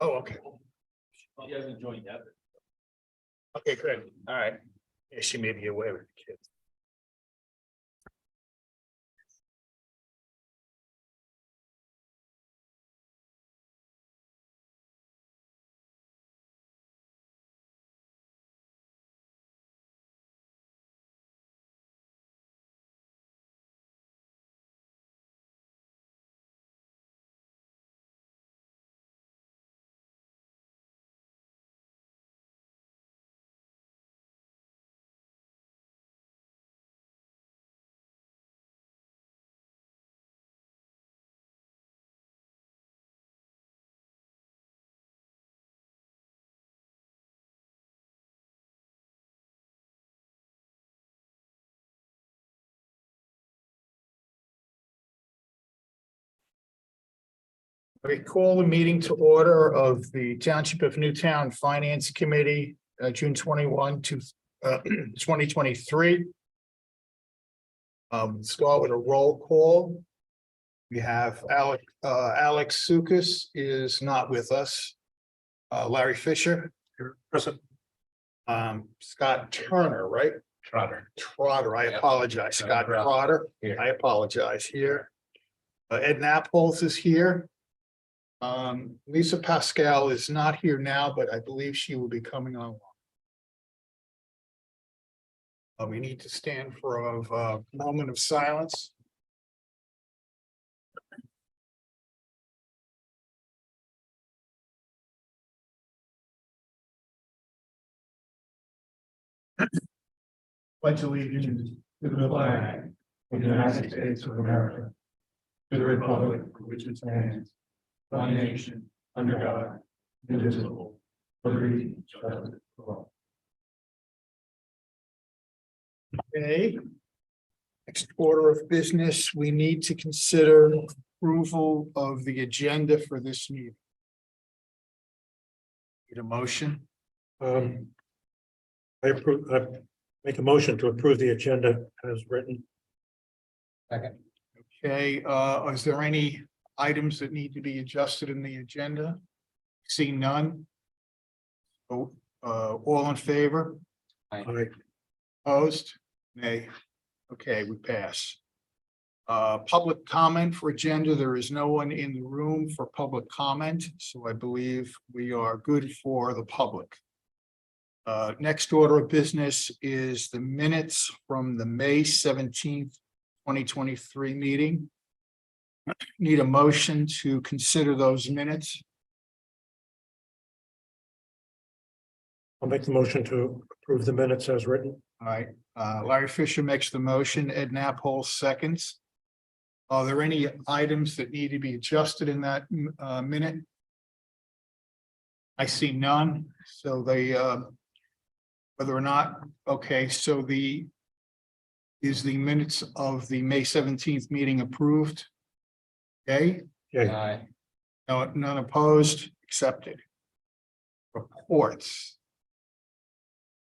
Oh, okay. He hasn't joined yet. Okay, good. All right. Yeah, she may be away with the kids. We call the meeting to order of the Township of Newtown Finance Committee, June 21 to 2023. Start with a roll call. We have Alex Sukas is not with us. Larry Fisher. Here, present. Scott Turner, right? Trotter, I apologize. Scott Trotter. I apologize here. Ed Nabolz is here. Lisa Pacell is not here now, but I believe she will be coming on. We need to stand for a moment of silence. Pledge allegiance to the flag of the United States of America, to the republic for which it stands, one nation, under God, indivisible, with liberty and justice for all. Okay. Next order of business, we need to consider approval of the agenda for this meeting. Need a motion? I approve, make a motion to approve the agenda as written. Second. Okay, is there any items that need to be adjusted in the agenda? See none? Oh, all in favor? Aye. Opposed? Nay. Okay, we pass. Public comment for agenda. There is no one in the room for public comment, so I believe we are good for the public. Next order of business is the minutes from the May 17th, 2023 meeting. Need a motion to consider those minutes. I'll make the motion to approve the minutes as written. All right, Larry Fisher makes the motion, Ed Nabolz seconds. Are there any items that need to be adjusted in that minute? I see none, so they whether or not, okay, so is the minutes of the May 17th meeting approved? Okay, Yeah, no, none opposed, accepted. Reports.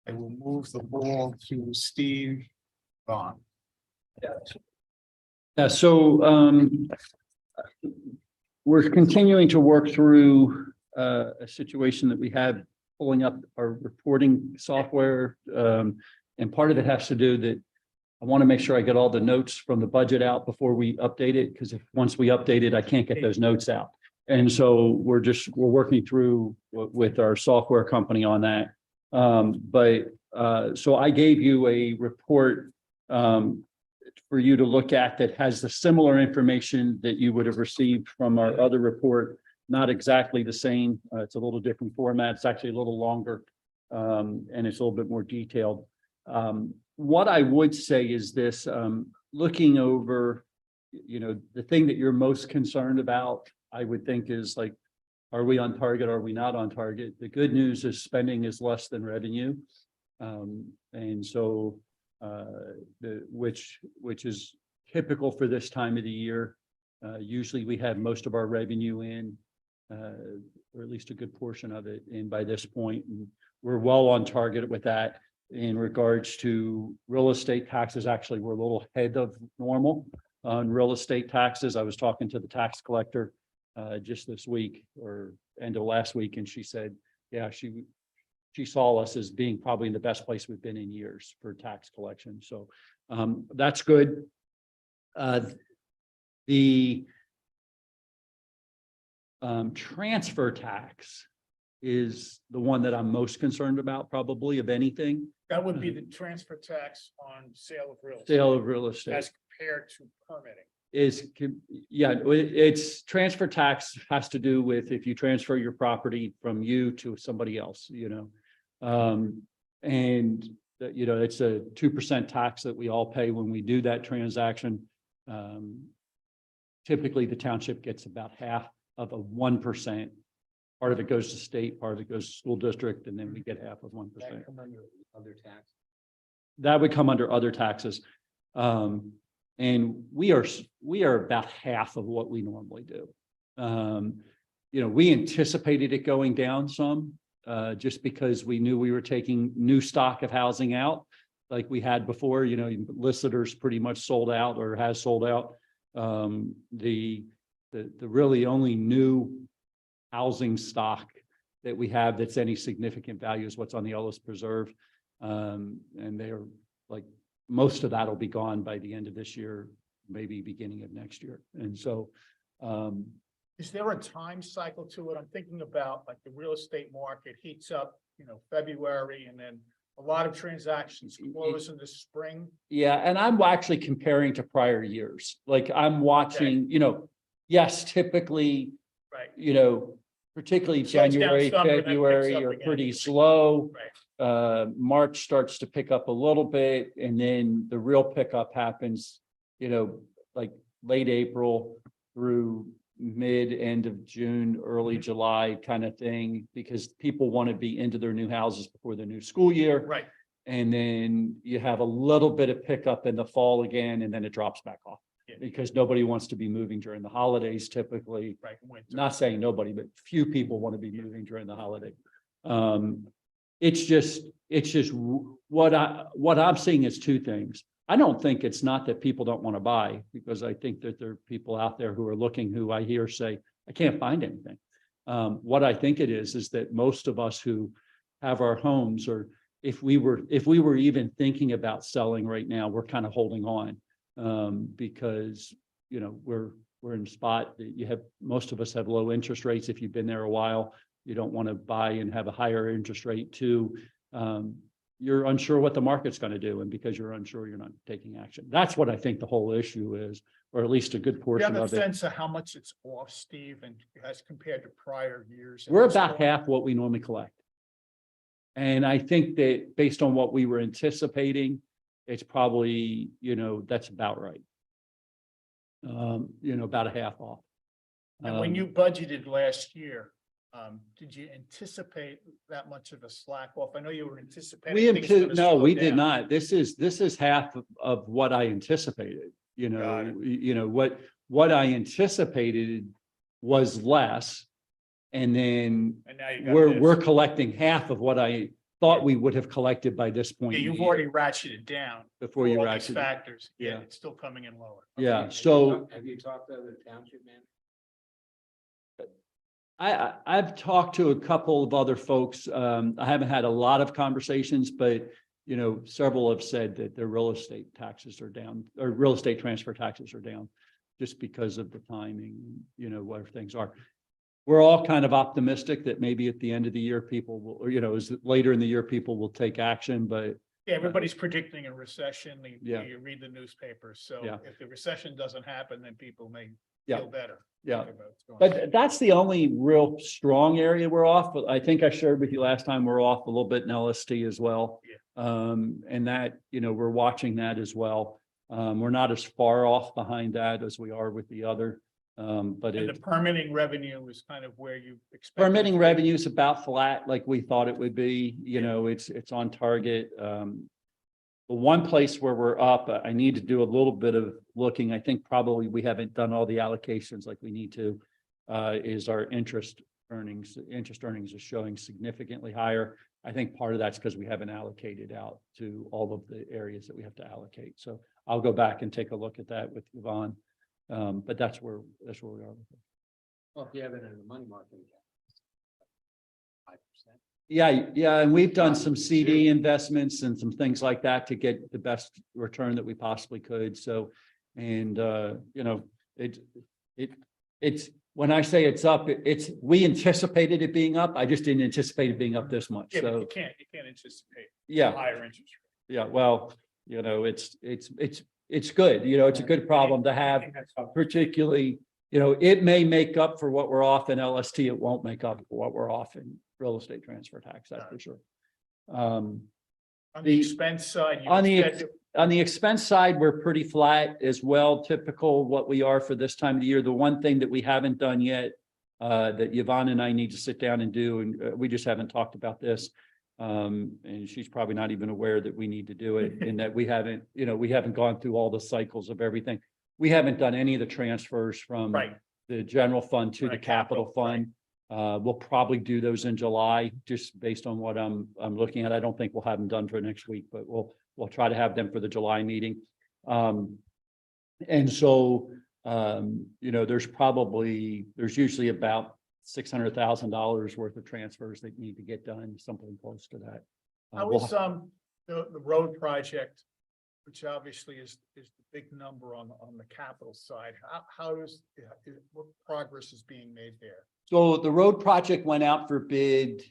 I will move the ball to Steve Vaughn. Yeah, so we're continuing to work through a situation that we have pulling up our reporting software. And part of it has to do that I want to make sure I get all the notes from the budget out before we update it, because if once we update it, I can't get those notes out. And so we're working through with our software company on that. So I gave you a report for you to look at that has the similar information that you would have received from our other report. Not exactly the same. It's a little different format. It's actually a little longer, and it's a little bit more detailed. What I would say is this, looking over, the thing that you're most concerned about, I would think is like, are we on target? Are we not on target? The good news is spending is less than revenue. And so, which is typical for this time of the year. Usually we have most of our revenue in, or at least a good portion of it in by this point. And we're well on target with that. In regards to real estate taxes, actually, we're a little ahead of normal. on real estate taxes. I was talking to the tax collector just this week or end of last week, and she said, yeah, she saw us as being probably in the best place we've been in years for tax collection. So that's good. The transfer tax is the one that I'm most concerned about, probably of anything. That would be the transfer tax on sale of real estate. Sale of real estate As compared to permitting. it's transfer tax has to do with if you transfer your property from you to somebody else, and it's a 2% tax that we all pay when we do that transaction. Typically the township gets about half of a 1%. Part of it goes to state, part of it goes to school district, and then we get half of 1%. That come under other tax. That would come under other taxes. And we are about half of what we normally do. We anticipated it going down some, just because we knew we were taking new stock of housing out like we had before. Listers pretty much sold out or has sold out. The really only new housing stock that we have that's any significant value is what's on the Ellis Preserve. And they're like, most of that will be gone by the end of this year, maybe beginning of next year. And so, Is there a time cycle to it? I'm thinking about like the real estate market heats up, February, and then a lot of transactions close in the spring. yeah, and I'm actually comparing to prior years. Like I'm watching, yes, typically, Right. Particularly Slows down January, summer, then picks February up are again. pretty slow. Right. March starts to pick up a little bit, and then the real pickup happens, like late April through end of June, early July kind of thing, because people want to be into their new houses before the new school year. Right. And then you have a little bit of pickup in the fall again, and then it drops back off. Yeah. Because nobody wants to be moving during the holidays typically. Right. Winter. Not saying nobody, but few people want to be moving during the holiday. It's just what I'm seeing is two things. I don't think it's not that people don't want to buy, because I think that there are people out there who are looking, who I hear say, I can't find anything. What I think it is that most of us who have our homes, or if we were even thinking about selling right now, we're kind of holding on. Because we're in a spot that most of us have low interest rates. If you've been there a while, you don't want to buy and have a higher interest rate too. You're unsure what the market's going to do, and because you're unsure, you're not taking action. That's what I think the whole issue is, or at least a good Do you portion have a of it. sense of how much it's off, Steve, and as compared to prior years? We're about half what we normally collect. And I think that based on what we were anticipating, it's probably, that's about right. About a half off. And when you budgeted last year, did you anticipate that much of a slack off? I know you were anticipating. No, we did not. This is half of what I anticipated. Got What I anticipated was less. And then And now you got we're this. collecting half of what I thought we would have collected by this point. Yeah, in the you've year, already ratcheted down. before you all these ratchet. factors. Yeah, Yeah. it's still coming in lower. Yeah, Have you so talked- Have you talked to other township man? I've talked to a couple of other folks. I haven't had a lot of conversations, but several have said that their real estate taxes are down, or real estate transfer taxes are down, just because of the timing, where things are. We're all kind of optimistic that maybe at the end of the year, people will, or as later in the year, people will take action, but Yeah, everybody's predicting a recession. Yeah. You read the newspapers. So Yeah. if the recession doesn't happen, then people may Yeah. feel better. Yeah. about what's going on. But that's the only real strong area we're off. But I think I shared with you last time, we're off a little bit in LST as well. Yeah. And that, we're watching that as well. We're not as far off behind that as we are with the other. But And the permitting revenue is kind of where you expect. permitting revenue is about flat, like we thought it would be. It's on target. The one place where we're up, I need to do a little bit of looking. I think probably we haven't done all the allocations like we need to, is our interest earnings. Interest earnings is showing significantly higher. I think part of that's because we haven't allocated out to all of the areas that we have to allocate. So I'll go back and take a look at that with Yvonne. But that's where we are with it. Well, if you have it in the money market. 5%. Yeah, and we've done some CD investments and some things like that to get the best return that we possibly could. So, and it's when I say it's up, we anticipated it being up. I just didn't anticipate it being up this much. Yeah, but So you can't anticipate yeah, higher interest rate. yeah. Well, it's good. It's a good problem to have, particularly. It may make up for what we're off in LST. It won't make up for what we're off in real estate transfer tax. That's for sure. On the expense side, you On the expect- On the expense side, we're pretty flat as well, typical what we are for this time of the year. The one thing that we haven't done yet, that Yvonne and I need to sit down and do, and we just haven't talked about this. And she's probably not even aware that we need to do it, and that we haven't gone through all the cycles of everything. We haven't done any of the transfers from right, the general fund to the Right, capital capital, right. fund. We'll probably do those in July, just based on what I'm looking at. I don't think we'll have them done for next week, but we'll try to have them for the July meeting. And so, there's usually about $600,000 worth of transfers that need to get done, something close to that. how We'll is the road project, which obviously is the big number on the capital side, what progress is being made there? So the road project went out for bid.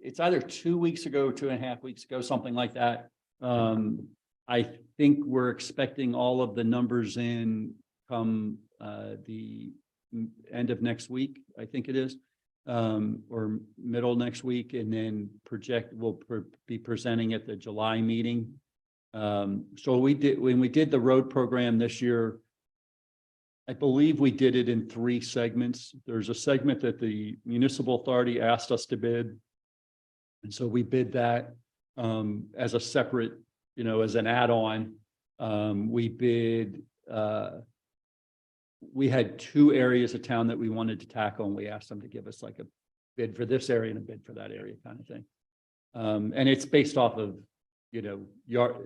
It's either 2 weeks ago, 2.5 weeks ago, something like that. I think we're expecting all of the numbers in come the end of next week, I think it is, or middle next week, and then we'll be presenting at the July meeting. So when we did the road program this year, I believe we did it in 3 segments. There's a segment that the municipal authority asked us to bid. And so we bid that as a separate, as an add-on. We bid, we had 2 areas of town that we wanted to tackle, and we asked them to give us like a bid for this area and a bid for that area kind of thing. And it's based off of,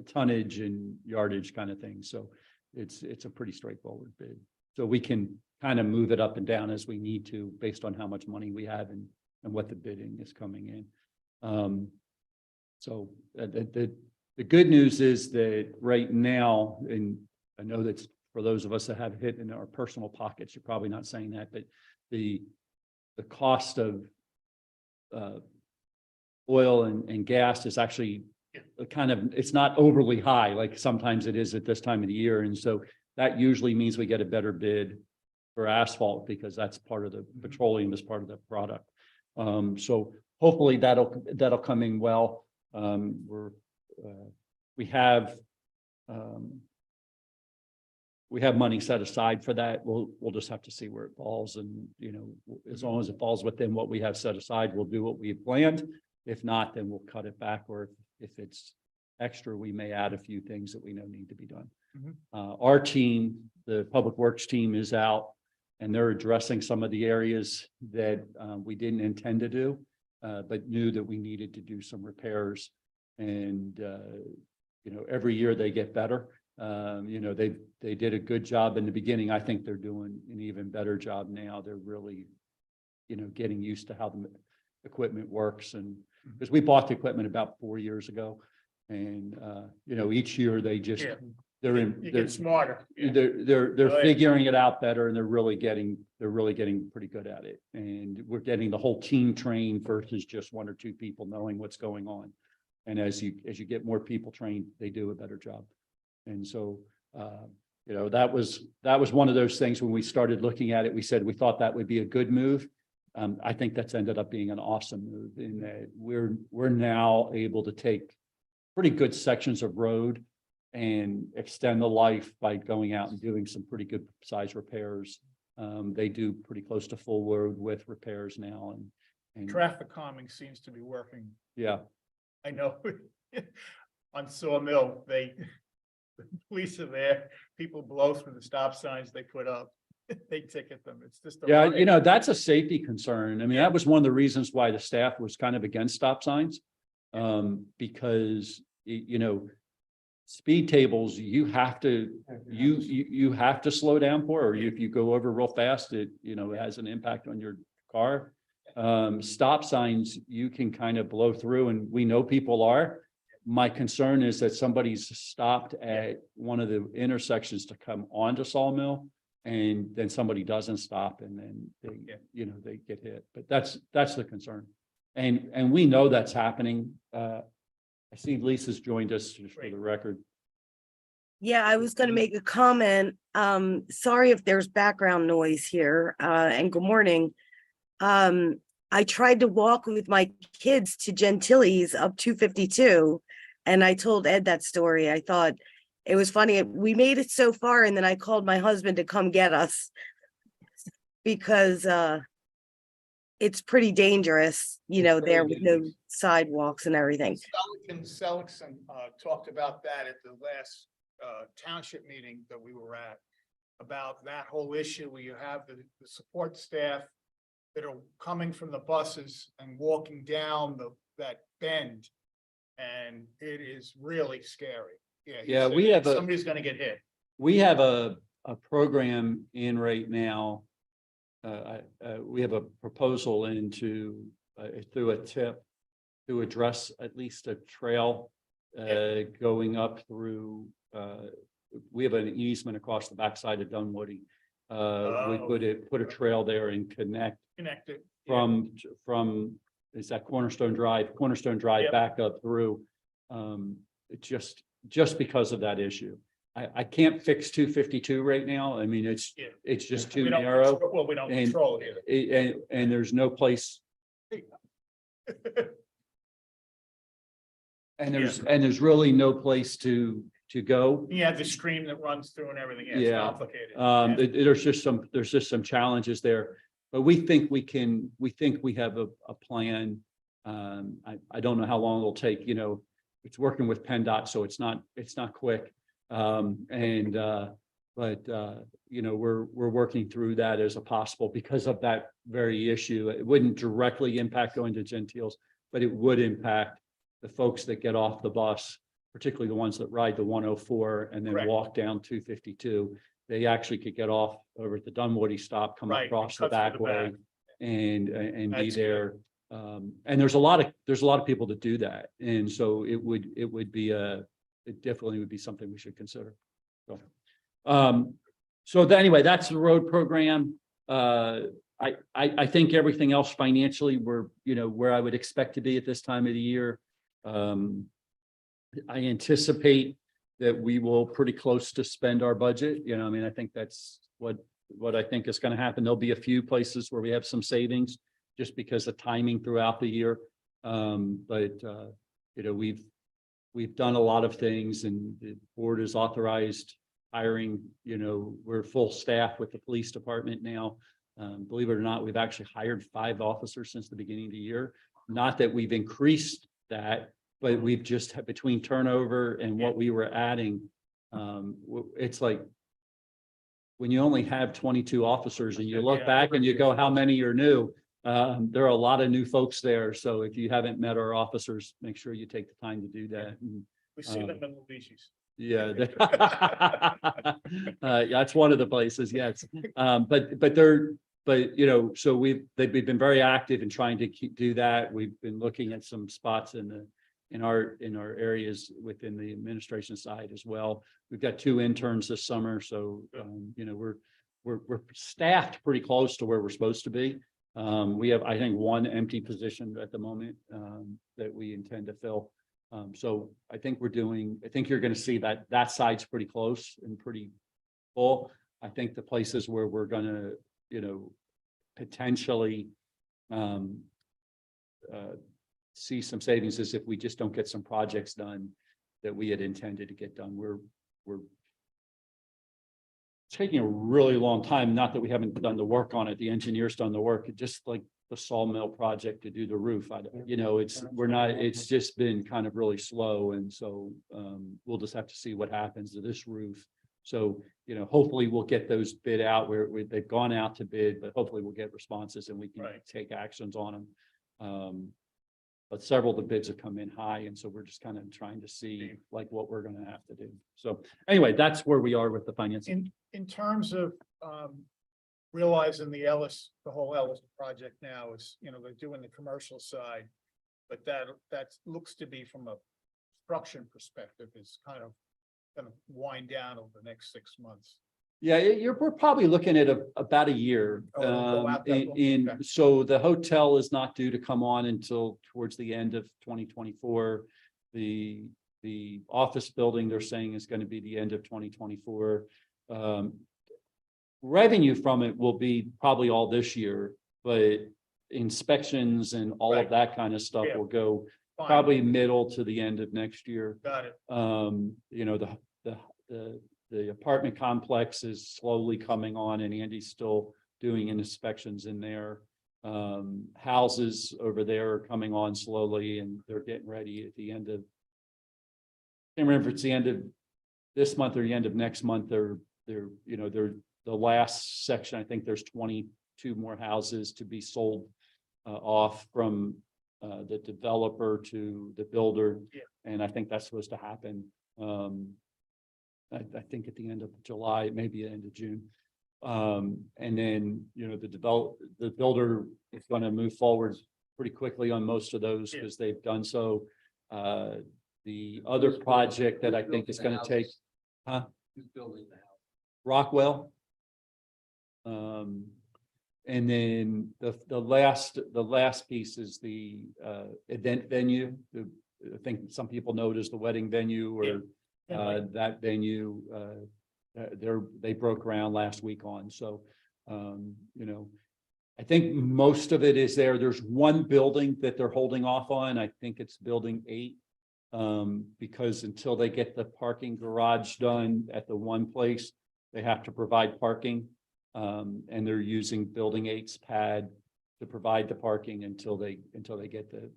tonnage and yardage kind of thing. So it's a pretty straightforward bid. So we can kind of move it up and down as we need to, based on how much money we have and what the bidding is coming in. So the good news is that right now, and I know that's for those of us that have hit in our personal pockets, you're probably not saying that, but the cost of oil and gas is actually it's not overly high, like sometimes it is at this time of the year. And so that usually means we get a better bid for asphalt, because that's part of the petroleum is part of the product. So hopefully that'll come in well. We have money set aside for that. We'll just have to see where it falls, and as long as it falls within what we have set aside, we'll do what we have planned. If not, then we'll cut it back, or if it's extra, we may add a few things that we know need to be done. Our team, the public works team, is out, and they're addressing some of the areas that we didn't intend to do, but knew that we needed to do some repairs. And every year they get better. They did a good job in the beginning. I think they're doing an even better job now. They're really, getting used to how the equipment works. And because we bought the equipment about 4 years ago, and each year they just You get smarter. Yeah. they're figuring it out better, and they're really getting pretty good at it. And we're getting the whole team trained versus just 1 or 2 people knowing what's going on. And as you get more people trained, they do a better job. And so that was one of those things when we started looking at it. We said we thought that would be a good move. I think that's ended up being an awesome move, in that we're now able to take pretty good sections of road and extend the life by going out and doing some pretty good size repairs. They do pretty close to full road width repairs now, and Traffic calming seems to be working. yeah. I know on Sawmill, the police are there, people blow through the stop signs they put up. They ticket them. It's just. Yeah, you know, that's a safety concern. I mean, that was one of the reasons why the staff was kind of against stop signs. Because, you know, speed tables, you have to, you have to slow down for, or if you go over real fast, it, you know, it has an impact on your car. Stop signs, you can kind of blow through, and we know people are. My concern is that somebody's stopped at one of the intersections to come onto Sawmill, and then somebody doesn't stop, and then they, you know, they get hit. But that's the concern. And we know that's happening. I see Lisa's joined us just for the record. Yeah, I was gonna make a comment. Sorry if there's background noise here, and good morning. I tried to walk with my kids to Gentili's up 252, and I told Ed that story. I thought it was funny. We made it so far, and then I called my husband to come get us because it's pretty dangerous, you know, there with no sidewalks and everything. Seligson talked about that at the last township meeting that we were at, about that whole issue where you have the support staff that are coming from the buses and walking down that bend. And it is really scary. Yeah, we have somebody's gonna get hit. We have a program in right now. We have a proposal into through a tip to address at least a trail going up through. We have an easement across the backside of Dunwoody. We put a trail there and connect Connected. from is that Cornerstone Drive Yep. back up through. Just because of that issue. I can't fix 252 right now. I mean, it's just too We don't narrow. control- Well, we don't and- control it either. And there's no place. And there's really no place to go. You have the stream that runs through and everything. It's Yeah. complicated. Yeah. There's just some challenges there, but we think we have a plan. I don't know how long it'll take, you know, it's working with PennDOT, so it's not quick. But you know, we're working through that as a possible because of that very issue. It wouldn't directly impact going to Gentiles, but it would impact the folks that get off the bus, particularly the ones that ride the 104 and then Correct. walk down 252. They actually could get off over at the Dunwoody stop, come Right, across it the cuts through back the way, back. and be That's there. And there's a lot of people that do that, and so it definitely would be something we should consider. So anyway, that's the road program. I think everything else financially, we're, you know, where I would expect to be at this time of the year. I anticipate that we will pretty close to spend our budget. You know, I mean, I think that's what I think is going to happen. There'll be a few places where we have some savings just because of timing throughout the year. But you know, we've done a lot of things, and the board has authorized hiring. You know, we're full staff with the police department now. Believe it or not, we've actually hired 5 officers since the beginning of the year. Not that we've increased that, but we've just had between turnover and what we were adding. It's like when you only have 22 officers and you look back and you go, how many are new? There are a lot of new folks there. So if you haven't met our officers, make sure you take the time to do that. And, We see them in Luigi's. yeah. That's one of the places, yes. But you know, so we've been very active in trying to do that. We've been looking at some spots in our areas within the administration side as well. We've got 2 interns this summer, so you know, we're staffed pretty close to where we're supposed to be. We have, I think, 1 empty position at the moment that we intend to fill. So I think you're going to see that side's pretty close and pretty full. I think the places where we're going to, you know, potentially see some savings is if we just don't get some projects done that we had intended to get done. We're taking a really long time, not that we haven't done the work on it. The engineer's done the work, just like the sawmill project to do the roof. You know, it's just been kind of really slow. And so we'll just have to see what happens to this roof. So, hopefully we'll get those bid out where they've gone out to bid, but hopefully we'll get responses and we can Right. take actions on them. But several of the bids have come in high, and so we're just kind of trying to see like what we're gonna have to do. So anyway, that's where we are with the financing. In terms of, realizing the whole Ellis project now is, they're doing the commercial side. But that looks to be from a construction perspective is kind of gonna wind down over the next 6 months. Yeah, we're probably looking at about a year. Oh, it'll go out that long? Okay. So the hotel is not due to come on until towards the end of 2024. The office building, they're saying, is going to be the end of 2024. Revenue from it will be probably all this year, but inspections and all of Right. that kind of stuff Yeah. will go Fine. probably middle to the end of next year. Got it. The apartment complex is slowly coming on, and Andy's still doing inspections in there. Houses over there are coming on slowly, and they're getting ready at the end of. I can't remember if it's the end of this month or the end of next month. They're the last section. I think there's 22 more houses to be sold off from the developer to the builder. Yeah. And I think that's supposed to happen. I think at the end of July, maybe the end of June. And then, the builder is going to move forward pretty quickly on most of those Yeah. because they've done so. The other project that I think is going to take, Who's building the house? Rockwell. And then the last piece is the event venue. I think some people know it as the wedding venue or that venue. They broke ground last week on. So, I think most of it is there. There's one building that they're holding off on. I think it's building 8. Because until they get the parking garage done at the one place, they have to provide parking. And they're using building 8's pad to provide the parking until they get the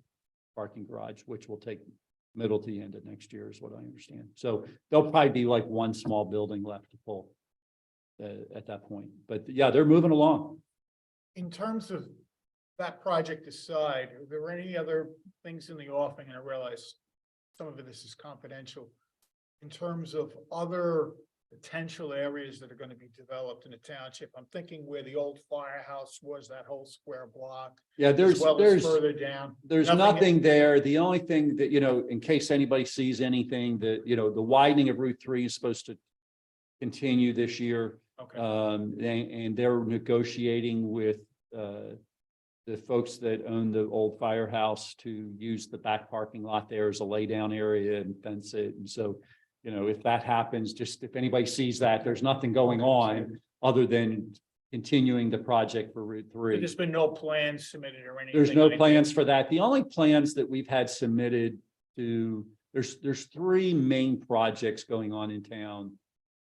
parking garage, which will take middle to the end of next year is what I understand. So there'll probably be like one small building left to pull at that point. But yeah, they're moving along. In terms of that project aside, are there any other things in the offing? And I realize some of this is confidential. In terms of other potential areas that are going to be developed in the township, I'm thinking where the old firehouse was, that whole square block. Yeah, As well as further down. There's nothing there. The only thing that, in case anybody sees anything that, the widening of Route 3 is supposed to continue this year. Okay. And they're negotiating with the folks that own the old firehouse to use the back parking lot there as a lay down area and fence it. And so, if that happens, just if anybody sees that, there's nothing going on other than continuing the project for Route 3. There's been no plans submitted or anything. There's no like plans that? for that. The only plans that we've had submitted to, there's 3 main projects going on in town.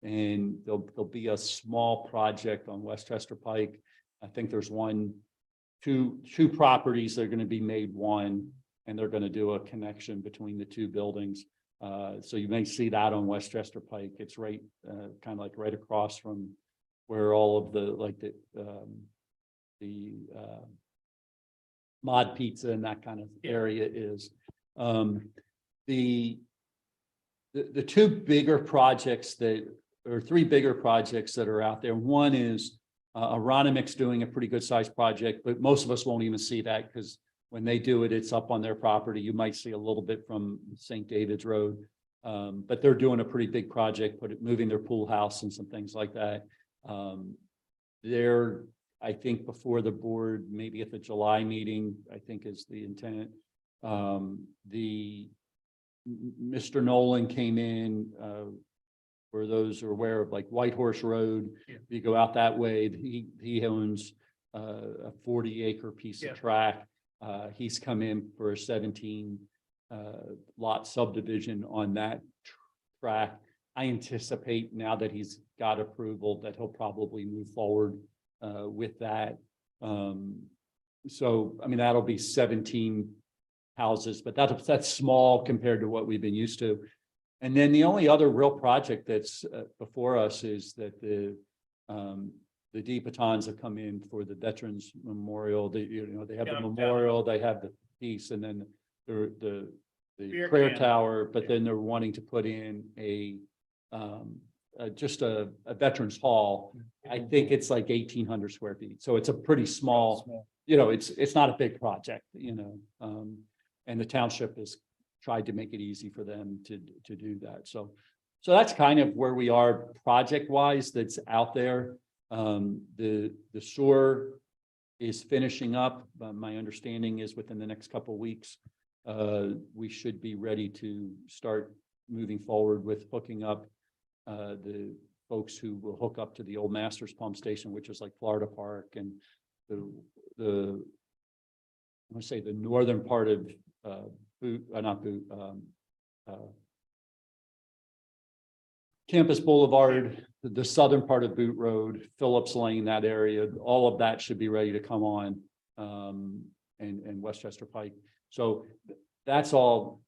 And there'll be a small project on Westchester Pike. I think there's two properties that are going to be made one, and they're going to do a connection between the 2 buildings. So you may see that on Westchester Pike. It's right, kind of like right across from where all of the Mod Pizza and that kind of area is. The 2 bigger projects or 3 bigger projects that are out there. One is Aronimic's doing a pretty good sized project, but most of us won't even see that because when they do it, it's up on their property. You might see a little bit from St. David's Road, but they're doing a pretty big project, moving their pool house and some things like that. They're, I think, before the board, maybe at the July meeting, I think is the intent. Mr. Nolan came in, for those who are aware of like White Horse Road. Yeah. You go out that way, he owns a 40-acre piece of tract. He's come in for a 17 lot subdivision on that tract. I anticipate now that he's got approval that he'll probably move forward with that. So, I mean, that'll be 17 houses, but that's small compared to what we've been used to. And then the only other real project that's before us is that the Deepatons have come in for the Veterans Memorial. They, they have the Yeah, memorial, they have the piece, and then the Beer prayer can. tower, but then they're wanting to put in just a veterans hall. I think it's like 1,800 square feet. So it's a pretty small, it's not a big project, and the township has tried to make it easy for them to do that. So that's kind of where we are project wise that's out there. The sewer is finishing up. My understanding is within the next couple of weeks, we should be ready to start moving forward with hooking up the folks who will hook up to the old Masters pump station, which is like Florida Park, and I'm gonna say the northern part of Campus Boulevard, the southern part of Boot Road, Phillips Lane, that area, all of that should be ready to come on, and Westchester Pike. So that's all,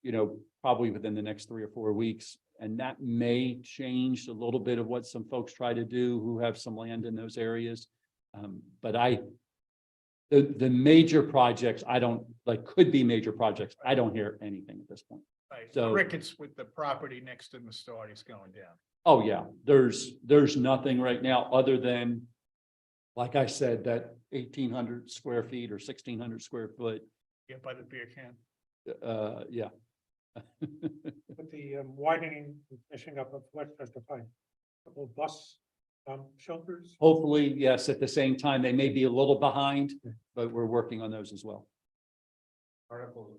probably within the next 3 or 4 weeks. And that may change a little bit of what some folks try to do who have some land in those areas. But the major projects, could be major projects. I don't hear anything at this point. Right, So- crickets with the property next to Mastardi's going down. Oh, yeah, there's nothing right now other than, like I said, that 1,800 square feet or 1,600 square foot. Yeah, by the beer can. Yeah. With the widening, and finishing up of Westchester Pike, couple of bus shelters. Hopefully, yes, at the same time, they may be a little behind, but we're working on those as well. Article.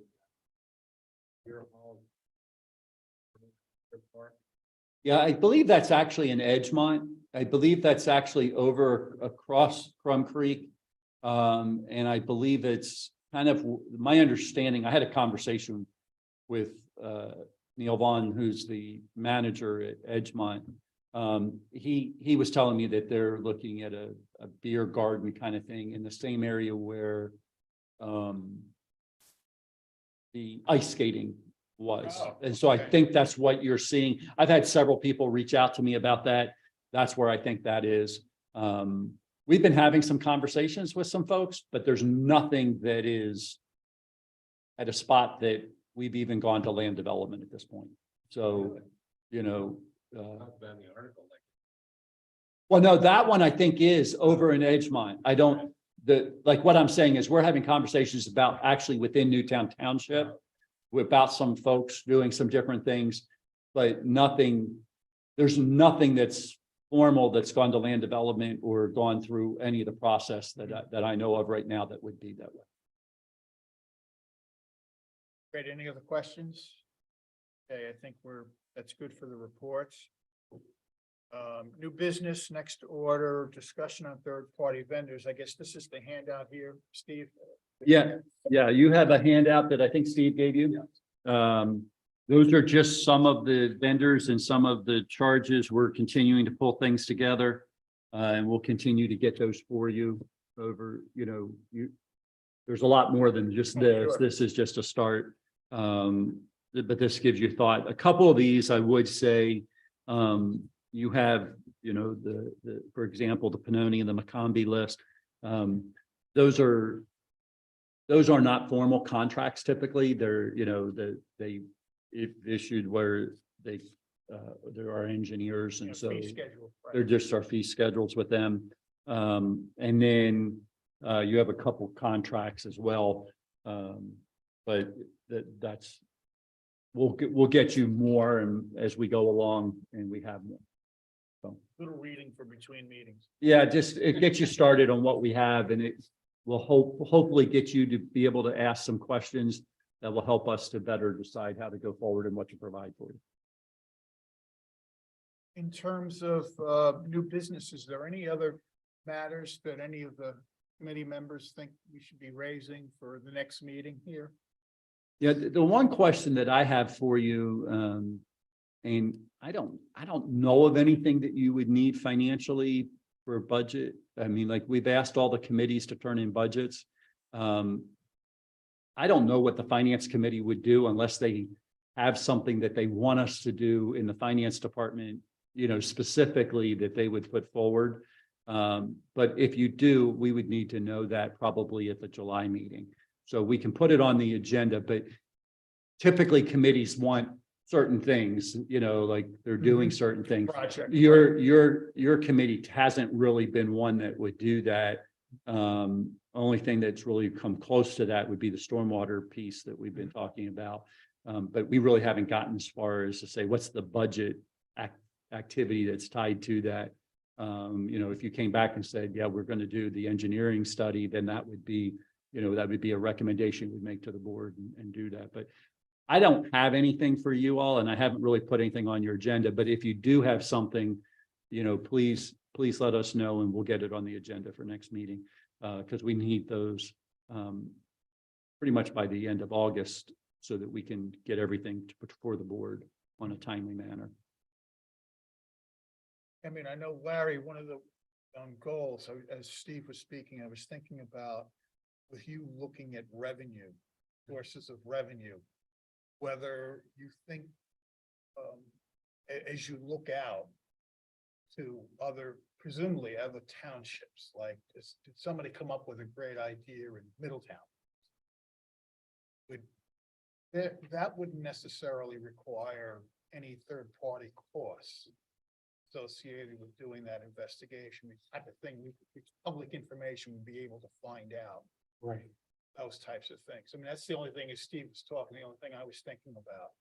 Yeah, I believe that's actually in Edgemont. I believe that's actually over across Crum Creek. And I believe it's kind of my understanding. I had a conversation with Neil Vaughn, who's the manager at Edgemont. He was telling me that they're looking at a beer garden kind of thing in the same area where the ice skating was. Oh, And so I okay. think that's what you're seeing. I've had several people reach out to me about that. That's where I think that is. We've been having some conversations with some folks, but there's nothing that is at a spot that we've even gone to land development at this point. So, well, no, that one I think is over in Edgemont. What I'm saying is we're having conversations about actually within Newtown Township about some folks doing some different things, but there's nothing that's formal that's gone to land development or gone through any of the process that I know of right now that would be that way. Great, any other questions? Okay, I think that's good for the reports. New business, next order, discussion on third-party vendors. I guess this is the handout here, Steve. Yeah, you have a handout that I think Steve gave you. Those are just some of the vendors and some of the charges. We're continuing to pull things together. And we'll continue to get those for you over, there's a lot more than just this. Sure. This is just a start. But this gives you thought. A couple of these, I would say, you have, for example, the Pannoni and the Macombi list. Those are not formal contracts typically. They're, they issued where there are engineers, and so Fee schedule, right. they're just our fee schedules with them. And then you have a couple contracts as well. But that's we'll get you more and as we go along and we have more. So Little reading for between meetings. yeah, just it gets you started on what we have, and it will hopefully get you to be able to ask some questions that will help us to better decide how to go forward and what to provide for you. In terms of new business, is there any other matters that any of the committee members think we should be raising for the next meeting here? Yeah, the one question that I have for you, and I don't know of anything that you would need financially for a budget. I mean, like we've asked all the committees to turn in budgets. I don't know what the finance committee would do unless they have something that they want us to do in the finance department, specifically that they would put forward. But if you do, we would need to know that probably at the July meeting. So we can put it on the agenda, but typically committees want certain things, like they're doing certain things. Project. Your committee hasn't really been one that would do that. Only thing that's really come close to that would be the stormwater piece that we've been talking about. But we really haven't gotten as far as to say, what's the budget activity that's tied to that? If you came back and said, yeah, we're going to do the engineering study, then that would be, a recommendation we'd make to the board and do that. But I don't have anything for you all, and I haven't really put anything on your agenda, but if you do have something, please let us know and we'll get it on the agenda for next meeting. Because we need those pretty much by the end of August so that we can get everything to put before the board on a timely manner. I mean, I know, Larry, one of the goals, as Steve was speaking, I was thinking about with you looking at revenue, sources of revenue, whether you think as you look out to presumably other townships, like did somebody come up with a great idea in Middletown? That wouldn't necessarily require any third-party costs associated with doing that investigation, the type of thing public information would be able to find out. Right. Those types of things. I mean, that's the only thing, as Steve was talking, the only thing I was thinking about.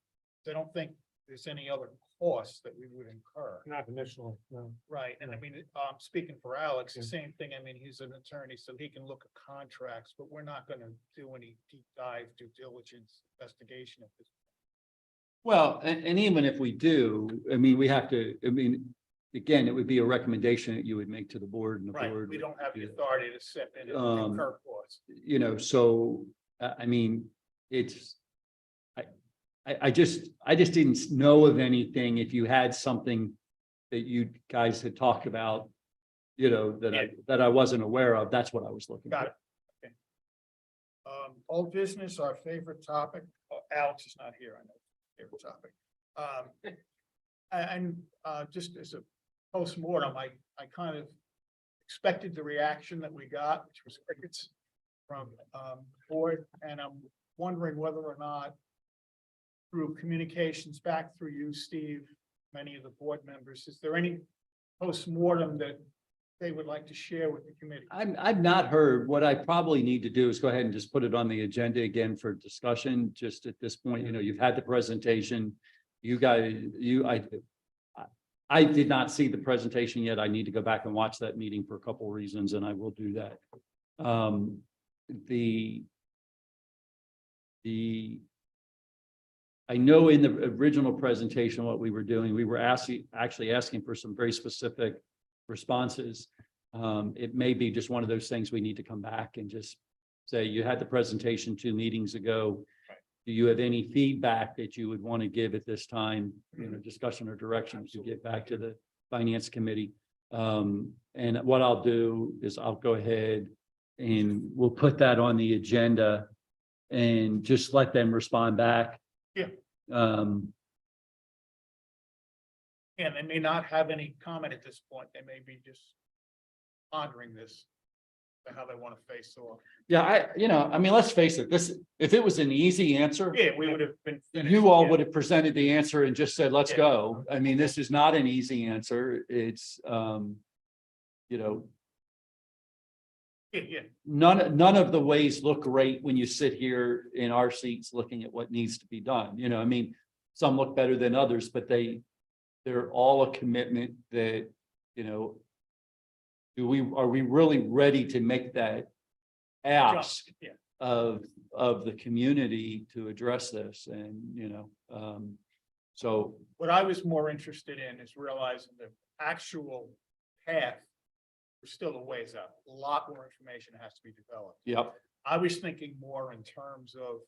I don't think there's any other costs that we would incur. Not initially, no. Right, and I mean, speaking for Alex, the same thing, I mean, he's an attorney, so he can look at contracts, but we're not gonna do any deep dive due diligence investigation of this. Well, and even if we do, I mean, we have to, again, it would be a recommendation that you would make to the board and the Right, board. we don't have the authority to step in and incur costs. So, I mean, I just didn't know of anything. If you had something that you guys had talked about, that I wasn't aware of, that's what I was looking for. Got it. Okay. Old business, our favorite topic. Oh, Alex is not here, I know, favorite topic. And just as a post-mortem, I kind of expected the reaction that we got, which was crickets from board, and I'm wondering whether or not through communications back through you, Steve, many of the board members, is there any post-mortem that they would like to share with the committee? I've not heard. What I probably need to do is go ahead and just put it on the agenda again for discussion. Just at this point, you've had the presentation. You guys, I did not see the presentation yet. I need to go back and watch that meeting for a couple of reasons, and I will do that. I know in the original presentation, what we were doing, we were actually asking for some very specific responses. It may be just one of those things we need to come back and just say, you had the presentation 2 meetings ago. Right. Do you have any feedback that you would want to give at this time, discussion or direction to get back to the finance committee? And what I'll do is I'll go ahead and we'll put that on the agenda and just let them respond back. Yeah. Um, And they may not have any comment at this point. They may be just pondering this, how they want to face off. yeah, I mean, let's face it, if it was an easy answer, Yeah, we would have been. finished, you all yeah. would have presented the answer and just said, let's Yeah. go. I mean, this is not an easy answer. It's, Yeah, none of the ways look great when you sit here in our seats looking at what needs to be done. I mean, some look better than others, but they're all a commitment that, are we really ready to make that ask Yeah. of the community to address this? And, so, what I was more interested in is realizing the actual path. We're still a ways out. A lot more information has to be developed. yep. I was thinking more in terms of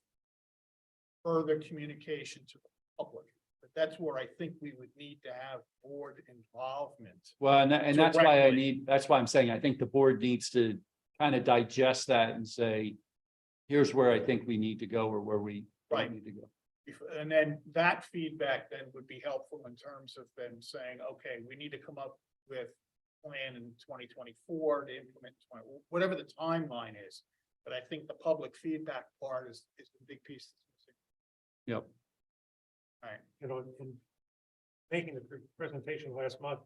further communication to the public. But that's where I think we would need to have board involvement. Well, and that's why Directly. that's why I'm saying, I think the board needs to kind of digest that and say, here's where I think we need to go or where we Right. don't need to go. And then that feedback then would be helpful in terms of them saying, okay, we need to come up with a plan in 2024 to implement whatever the timeline is. But I think the public feedback part is the big piece. Yep. All right, You know, in making the presentation last month,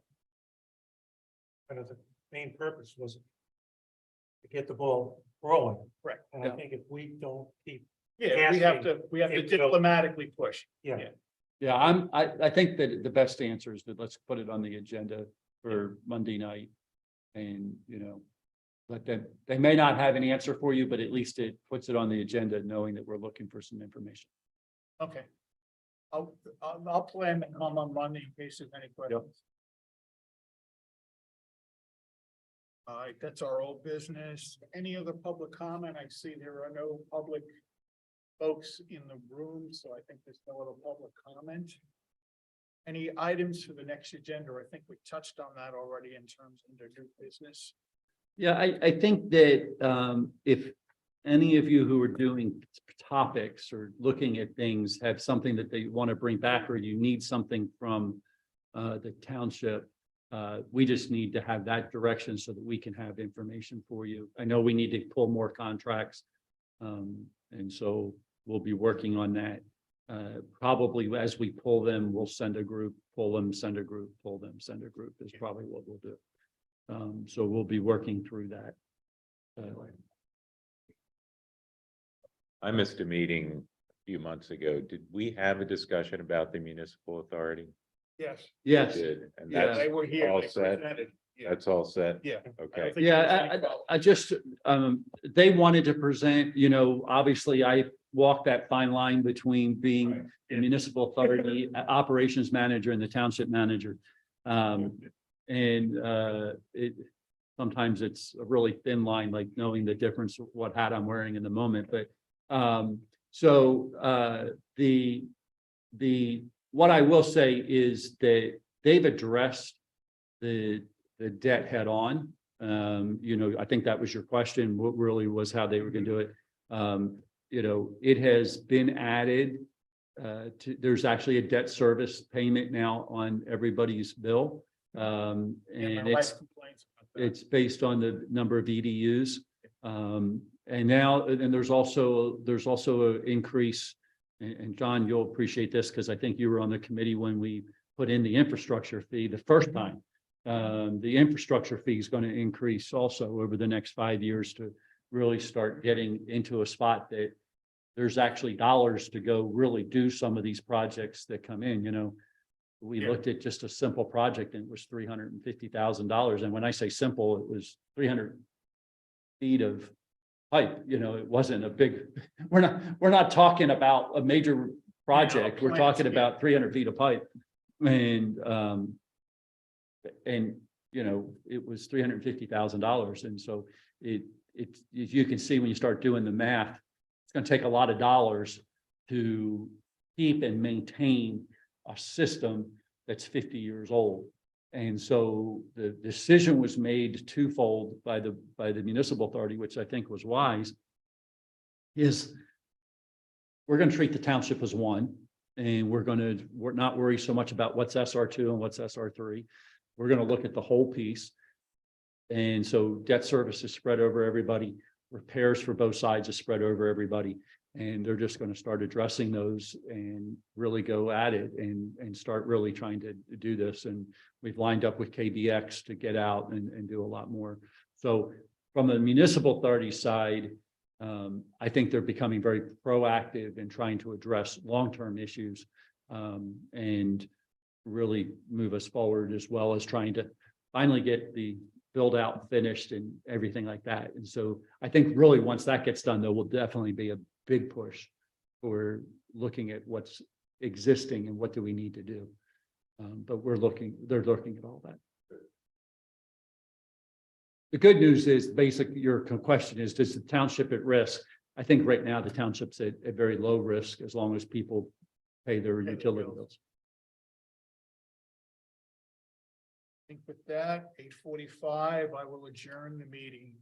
kind of the main purpose was to get the ball rolling. Right. And I Yeah. think if we don't keep, yeah, we have to Until- diplomatically push. yeah, Yeah, I think that the best answer is that let's put it on the agenda for Monday night. And, you know, let them, they may not have an answer for you, but at least it puts it on the agenda, knowing that we're looking for some information. Okay. I'll plan to come on Monday in case there's any questions. All right, that's our old business. Any other public comment? I see there are no public folks in the room, so I think there's no other public comment. Any items for the next agenda? I think we touched on that already in terms of the new business. Yeah, I think that if any of you who are doing topics or looking at things have something that they want to bring back, or you need something from the township, we just need to have that direction so that we can have information for you. I know we need to pull more contracts. And so we'll be working on that. Probably as we pull them, we'll send a group, pull them, send a group, pull them, send a group is probably what we'll do. So we'll be working through that. I missed a meeting a few months ago. Did we have a discussion about the municipal authority? Yes. Yes, Did, and Yeah. that's They were here. all they set? presented. Yeah. That's all set? Yeah. I don't Okay, think there was any yeah, problem. I just, they wanted to present, you know, obviously I walked that fine line between being Right. the municipal authority, operations manager and the township manager. It, sometimes it's a really thin line, like knowing the difference of what hat I'm wearing in the moment, but, what I will say is that they've addressed the debt head on. You know, I think that was your question, what really was how they were gonna do it. You know, it has been added there's actually a debt service payment now on everybody's bill. And Yeah, my wife complains about that. it's based on the number of EDUs. And now, and there's also an increase, and John, you'll appreciate this because I think you were on the committee when we put in the infrastructure fee the first time. The infrastructure fee is going to increase also over the next 5 years to really start getting into a spot that there's actually dollars to go really do some of these projects that come in, you know. We Yeah. looked at just a simple project and it was $350,000. And when I say simple, it was 300 feet of pipe, you know, it wasn't a big, we're not talking about a major project. We're talking about 300 feet of pipe. And you know, it was $350,000. And so it, as you can see, when you start doing the math, it's going to take a lot of dollars to keep and maintain a system that's 50 years old. And so the decision was made twofold by the municipal authority, which I think was wise, is we're going to treat the township as one, and we're not worry so much about what's SR2 and what's SR3. We're going to look at the whole piece. And so debt service is spread over everybody, repairs for both sides is spread over everybody. And they're just going to start addressing those and really go at it and start really trying to do this. And we've lined up with KBX to get out and do a lot more. So from the municipal authority side, I think they're becoming very proactive in trying to address long-term issues and really move us forward, as well as trying to finally get the build out finished and everything like that. And so I think really once that gets done, there will definitely be a big push for looking at what's existing and what do we need to do. But they're looking at all that. The good news is your question is, does the township at risk? I think right now the township's at very low risk as long as people pay their utility bills. I think with that, 8:45, I will adjourn the meeting.